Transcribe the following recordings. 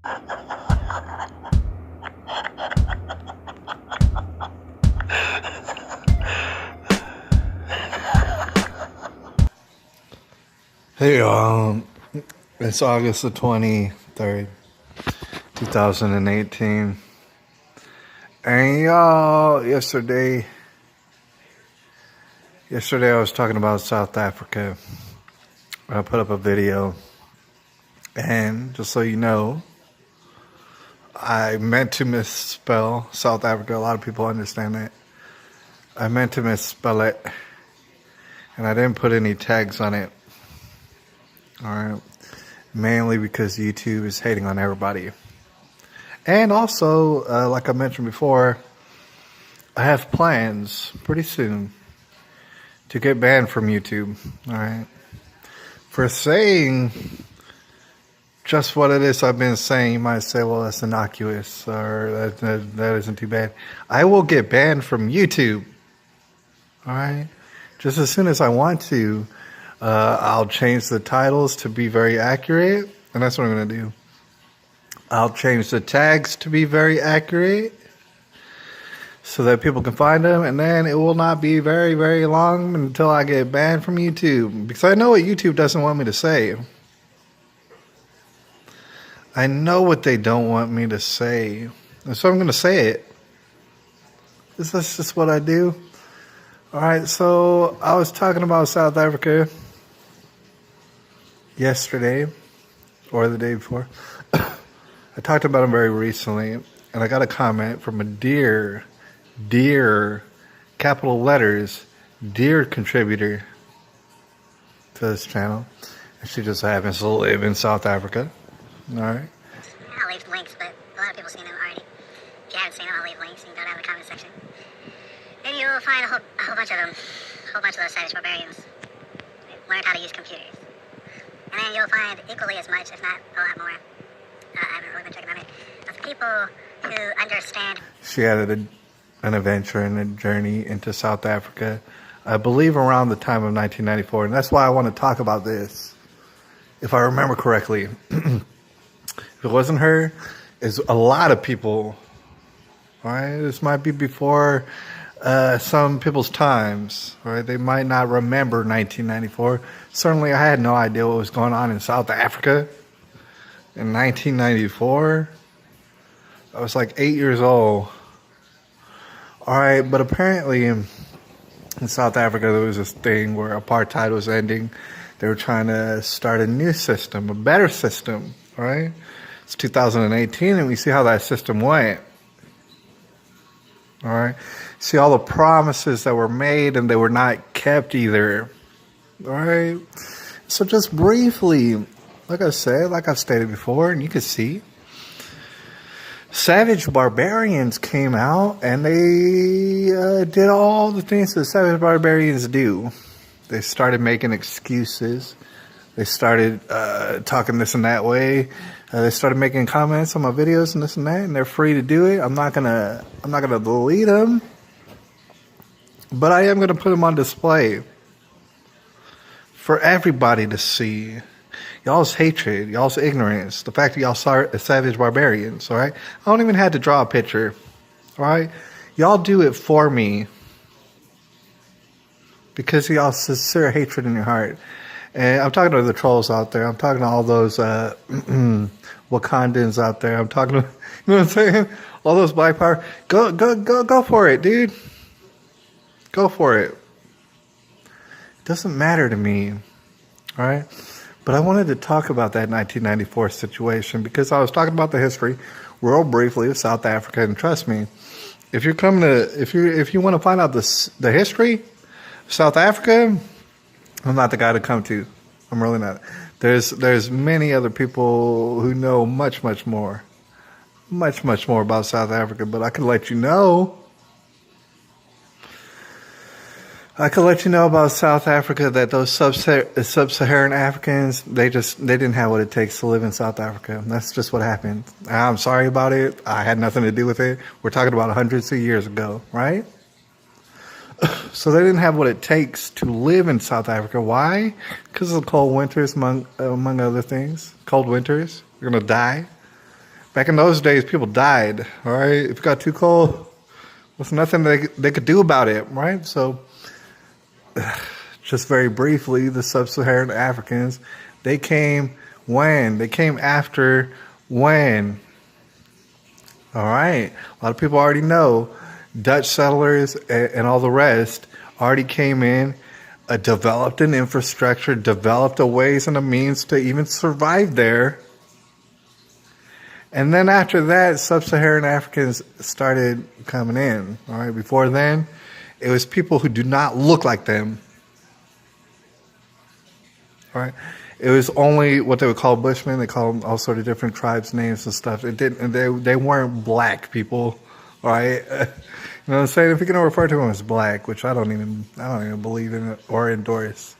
Hey, it's August the 23rd, 2018. And y'all, yesterday I was talking about South Africa. I put up a video, and just so you know, I meant to misspell South Africa. A lot of people understand that. I meant to misspell it, and I didn't put any tags on it. Alright. Mainly because YouTube is hating on everybody. And also, like I mentioned before, I have plans pretty soon to get banned from YouTube. Alright. For saying just what it is I've been saying, you might say, well, that's innocuous, or that isn't too bad. I will get banned from YouTube. Alright? Just as soon as I want to. I'll change the titles to be very accurate, and that's what I'm going to do. I'll change the tags to be very accurate so that people can find them, and then it will not be very, very long until I get banned from YouTube, because I know what YouTube doesn't want me to say. I know what they don't want me to say, and so I'm going to say it. This is just what I do. Alright, so I was talking about South Africa yesterday, or the day before. I talked about him very recently, and I got a comment from a dear, capital letters, dear contributor to this channel. And she just happens to live in South Africa. Alright. I'll leave links, but a lot of people have seen them already. If you haven't seen them, I'll leave links. You can go down in the comment section. And you'll find a whole bunch of them. A whole bunch of those savage barbarians. They learned how to use computers. And then you'll find equally as much, if not a lot more, I haven't really been checking on it, of people who understand. She had an adventure and a journey into South Africa, I believe around the time of 1994. And that's why I want to talk about this, if I remember correctly. If it wasn't her, it's a lot of people. All right, this might be before some people's times, right? They might not remember 1994. Certainly, I had no idea what was going on in South Africa in 1994. I was like 8 years old. All right, but apparently in South Africa, there was this thing where apartheid was ending. They were trying to start a new system, a better system, right? It's 2018, and we see how that system went. All right. See all the promises that were made and they were not kept either. All right. So just briefly, like I said, like I've stated before, and you can see, savage barbarians came out and they did all the things that savage barbarians do. They started making excuses. They started talking this and that way. They started making comments on my videos and this and that, and they're free to do it. I'm not gonna delete them, but I am gonna put them on display for everybody to see. Y'all's hatred, y'all's ignorance, the fact that y'all are savage barbarians. All right, I don't even have to draw a picture. All right, y'all do it for me because y'all sincere hatred in your heart. And I'm talking to the trolls out there. I'm talking to all those Wakandans out there. I'm talking to, you know what I'm saying? All those black power. Go for it, dude. Go for it. It doesn't matter to me. All right? But I wanted to talk about that 1994 situation because I was talking about the history real briefly of South Africa. And trust me, if you want to find out the history of South Africa, I'm not the guy to come to. I'm really not. There's many other people who know much more about South Africa, but I could let you know. I could let you know about South Africa that those sub-Saharan Africans, they didn't have what it takes to live in South Africa. That's just what happened. I'm sorry about it. I had nothing to do with it. We're talking about hundreds of years ago, right? So they didn't have what it takes to live in South Africa. Why? Because of the cold winters, among other things. Cold winters. You're going to die. Back in those days, people died. All right, if it got too cold, there's nothing they could do about it, right? So, just very briefly, the sub-Saharan Africans, they came when? They came after when? All right, a lot of people already know. Dutch settlers and all the rest already came in, developed an infrastructure, developed the ways and the means to even survive there. And then after that, sub-Saharan Africans started coming in. All right, before then, it was people who do not look like them. All right, it was only what they would call Bushmen. They call them all sort of different tribes, names and stuff. It didn't. They weren't black people. All right. You know what I'm saying? If you're gonna refer to them as black, which I don't even believe in it or endorse.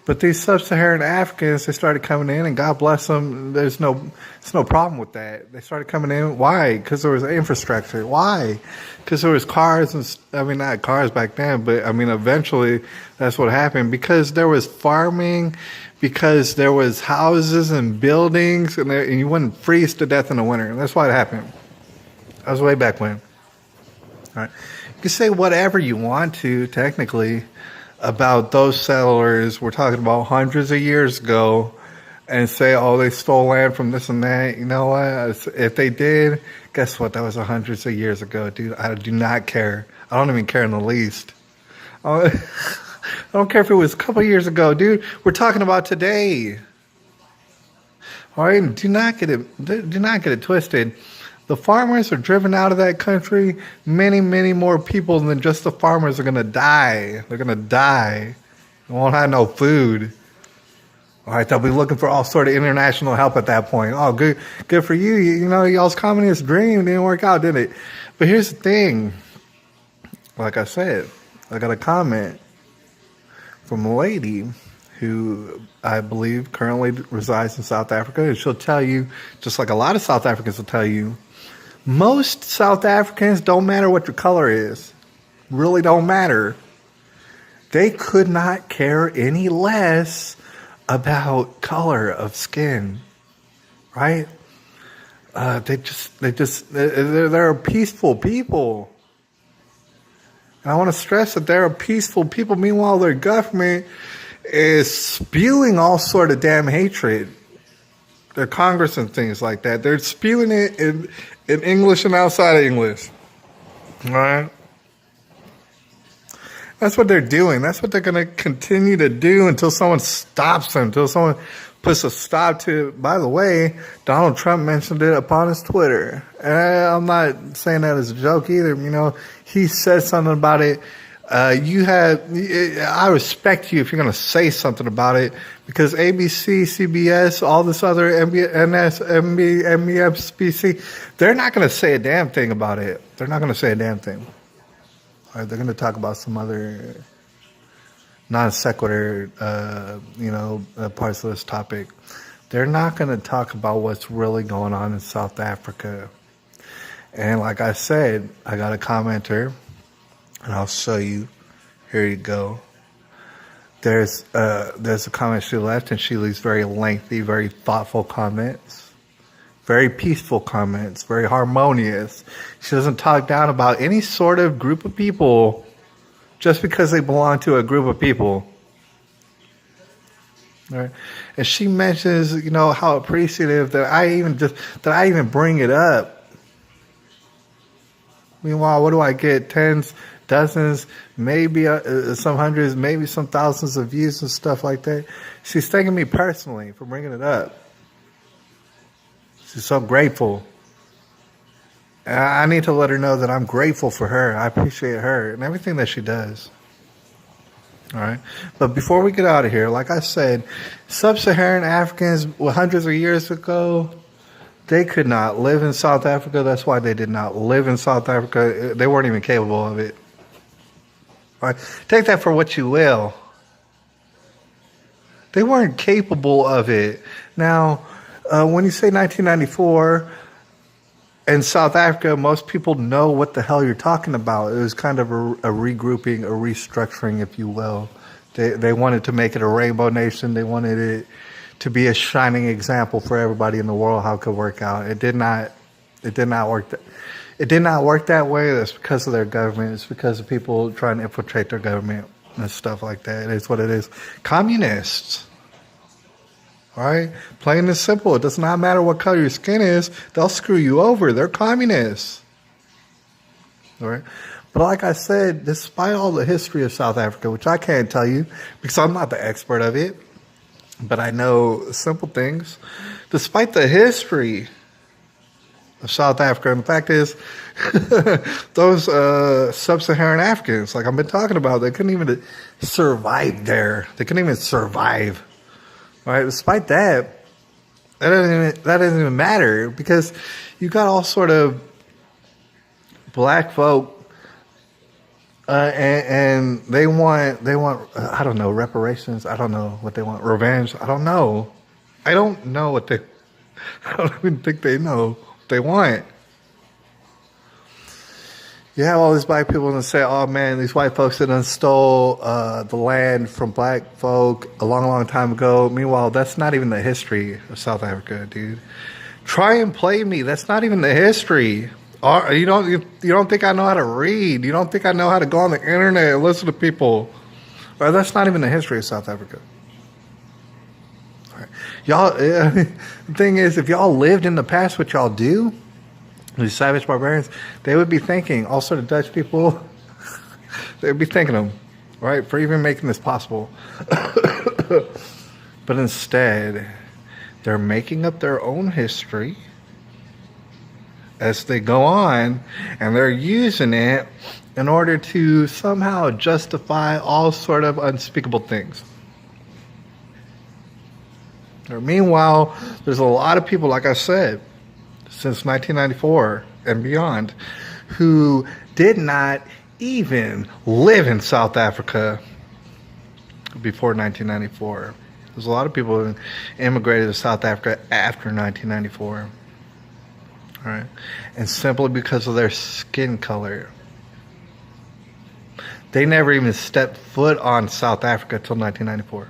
But these sub-Saharan Africans, they started coming in, and God bless them. There's no problem with that. They started coming in. Why? Because there was infrastructure. Why? Because there was cars and not cars back then, but eventually that's what happened. Because there was farming, because there was houses and buildings, and you wouldn't freeze to death in the winter. And that's why it happened. That was way back when. All right. You can say whatever you want to, technically, about those settlers. We're talking about hundreds of years ago, and say, oh, they stole land from this and that. You know what? If they did, guess what? That was hundreds of years ago, dude. I do not care. I don't even care in the least. I don't care if it was a couple years ago, dude. We're talking about today. All right? Do not get it twisted. The farmers are driven out of that country. Many, many more people than just the farmers are going to die. They're going to die. They won't have no food. All right, they'll be looking for all sort of international help at that point. Oh, good for you. You know, y'all's communist dream didn't work out, did it? But here's the thing. Like I said, I got a comment from a lady who I believe currently resides in South Africa. And she'll tell you, just like a lot of South Africans will tell you, most South Africans, don't matter what your color is, really don't matter. They could not care any less about color of skin, right? They're a peaceful people. And I want to stress that they're a peaceful people. Meanwhile, their government is spewing all sort of damn hatred. Their Congress and things like that. They're spewing it in English and outside of English. All right? That's what they're doing. That's what they're going to continue to do until someone stops them, until someone puts a stop to it. By the way, Donald Trump mentioned it upon his Twitter. And I'm not saying that as a joke either. You know, he said something about it. I respect you if you're going to say something about it, because ABC, CBS, all this other MSNBC, they're not going to say a damn thing about it. They're not going to say a damn thing. All right, they're going to talk about some other non sequitur, parts of this topic. They're not going to talk about what's really going on in South Africa. And like I said, I got a commenter. And I'll show you. Here you go. There's a comment she left, and she leaves very lengthy, very thoughtful comments. Very peaceful comments. Very harmonious. She doesn't talk down about any sort of group of people just because they belong to a group of people. All right. And she mentions, how appreciative that I even bring it up. Meanwhile, what do I get? Tens, dozens, maybe some hundreds, maybe some thousands of views and stuff like that. She's thanking me personally for bringing it up. She's so grateful. And I need to let her know that I'm grateful for her. I appreciate her and everything that she does. All right. But before we get out of here, like I said, sub-Saharan Africans, hundreds of years ago, they could not live in South Africa. That's why they did not live in South Africa. They weren't even capable of it. All right? Take that for what you will. They weren't capable of it. Now, when you say 1994 and South Africa, most people know what the hell you're talking about. It was kind of a regrouping, a restructuring, if you will. They wanted to make it a rainbow nation. They wanted it to be a shining example for everybody in the world how it could work out. It did not work. It did not work that way. That's because of their government. It's because of people trying to infiltrate their government and stuff like that. It is what it is. Communists. All right? Plain and simple. It does not matter what color your skin is. They'll screw you over. They're communists. All right? But like I said, despite all the history of South Africa, which I can't tell you because I'm not the expert of it, but I know simple things. Despite the history of South Africa, and the fact is, those sub-Saharan Africans, like I've been talking about, they couldn't even survive there. They couldn't even survive. Right? Despite that, that doesn't even matter because you got all sort of black folk. And they want I don't know, reparations. I don't know what they want. Revenge. I don't know what they. I don't even think they know what they want. You have all these black people that say, "Oh man, these white folks that done stole the land from black folk a long, long time ago." Meanwhile, that's not even the history of South Africa, dude. Try and play me. That's not even the history. You don't think I know how to read? You don't think I know how to go on the internet and listen to people? Or that's not even the history of South Africa. All right. Y'all, the thing is, if y'all lived in the past, what y'all do, these savage barbarians, they would be thanking all sort of Dutch people. They would be thanking them, right, for even making this possible. But instead, they're making up their own history as they go on, and they're using it in order to somehow justify all sort of unspeakable things. Or meanwhile, there's a lot of people, like I said, since 1994 and beyond, who did not even live in South Africa before 1994. There's a lot of people who immigrated to South Africa after 1994. Right. And simply because of their skin color. They never even stepped foot on South Africa until 1994.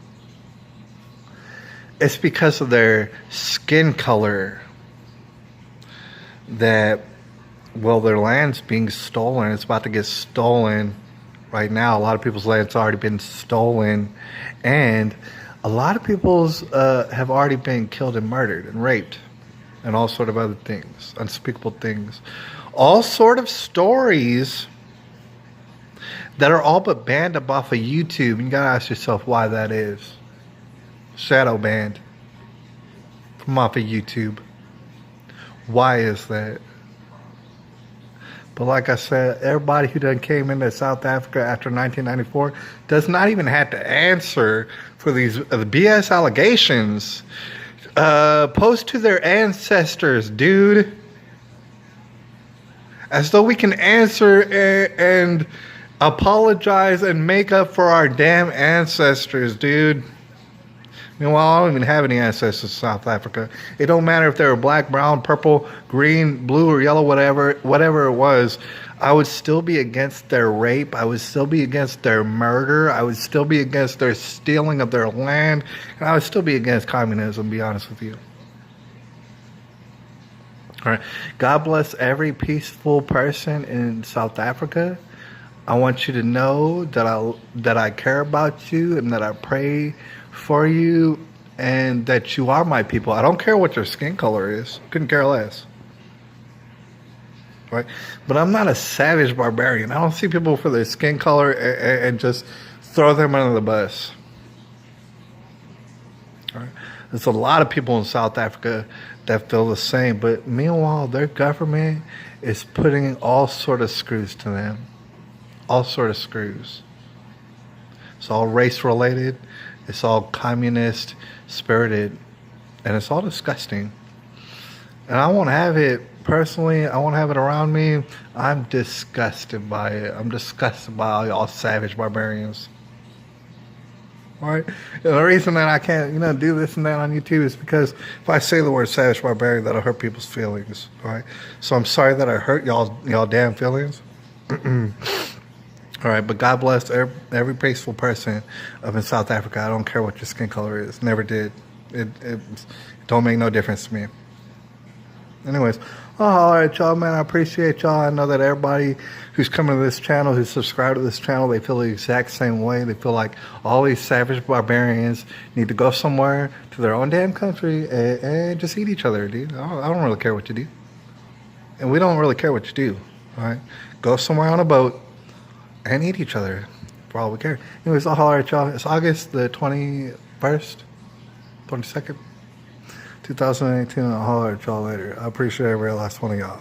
It's because of their skin color that, well, their land's being stolen. It's about to get stolen right now. A lot of people's land's already been stolen. And a lot of people's have already been killed and murdered and raped. And all sort of other things, unspeakable things. All sort of stories that are all but banned up off of YouTube. And you gotta ask yourself why that is. Shadow banned from off of YouTube. Why is that? But like I said, everybody who done came into South Africa after 1994 does not even have to answer for these BS allegations posed to their ancestors, dude. As though we can answer and apologize and make up for our damn ancestors, dude. Meanwhile, I don't even have any ancestors in South Africa. It don't matter if they were black, brown, purple, green, blue, or yellow, whatever it was. I would still be against their rape. I would still be against their murder. I would still be against their stealing of their land. And I would still be against communism, to be honest with you. All right. God bless every peaceful person in South Africa. I want you to know that I care about you and that I pray for you and that you are my people. I don't care what your skin color is. Couldn't care less. Right? But I'm not a savage barbarian. I don't see people for their skin color and just throw them under the bus. Right? There's a lot of people in South Africa that feel the same, but meanwhile, their government is putting all sort of screws to them. All sort of screws. It's all race related. It's all communist spirited, and it's all disgusting. And I won't have it. Personally, I won't have it around me. I'm disgusted by it. I'm disgusted by all y'all savage barbarians. All right? And the reason that I can't, do this and that on YouTube is because if I say the word savage barbarian, that'll hurt people's feelings. All right? So I'm sorry that I hurt y'all damn feelings. All right, but God bless every peaceful person up in South Africa. I don't care what your skin color is. Never did. It don't make no difference to me. Anyways, all right, y'all, man. I appreciate y'all. I know that everybody who's coming to this channel, who's subscribed to this channel, they feel the exact same way. They feel like all these savage barbarians need to go somewhere to their own damn country and just eat each other, dude. I don't really care what you do. And we don't really care what you do, all right? Go somewhere on a boat and eat each other for all we care. Anyways, all right, y'all. It's August the 21st, 22nd. 2018, I'll holler at y'all later. I appreciate every last one of y'all.